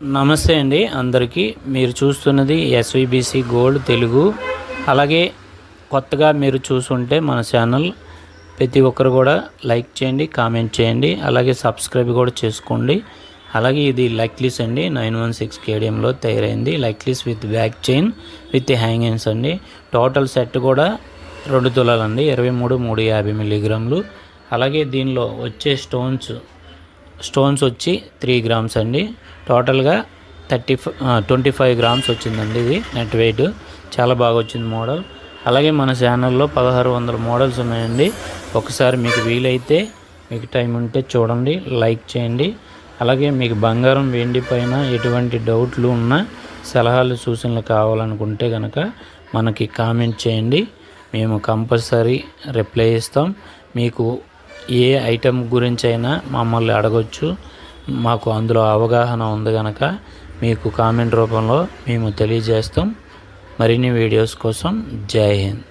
నమస్తే అండి అందరికీ. మీరు చూస్తున్నది ఎస్విబిసి గోల్డ్ తెలుగు. అలాగే కొత్తగా మీరు చూసుంటే మన ఛానల్ ప్రతి ఒక్కరు కూడా లైక్ చేయండి, కామెంట్ చేయండి, అలాగే సబ్స్క్రైబ్ కూడా చేసుకోండి. అలాగే ఇది లెక్లీస్ అండి, 916 కేడియంలో తయారైంది. Necklace with back chain with hangings అండి. టోటల్ సెట్ కూడా 2 తులాలండి, 23 మిల్లీగ్రాములు. అలాగే దీనిలో వచ్చే స్టోన్స్ వచ్చి 3 గ్రామ్స్ అండి. టోటల్గా 25 గ్రామ్స్ వచ్చిందండి. ఇది నెట్ వెయిట్ చాలా బాగా వచ్చింది మోడల్. అలాగే మన ఛానల్లో 1600 మోడల్స్ ఉన్నాయండి. ఒకసారి మీకు వీలైతే, మీకు టైం ఉంటే చూడండి, లైక్ చేయండి. అలాగే మీకు బంగారం వెండి పైన ఎటువంటి డౌట్లు ఉన్నా, సలహాలు సూచనలు కావాలనుకుంటే కనుక మనకి కామెంట్ చేయండి. మేము కంపల్సరీ రిప్లై ఇస్తాం. మీకు ఏ ఐటెం గురించి అయినా మమ్మల్ని అడగొచ్చు. మాకు అందులో అవగాహన ఉంది కనుక మీకు కామెంట్ రూపంలో మేము తెలియజేస్తాం. మరిన్ని వీడియోస్ కోసం జై హింద్.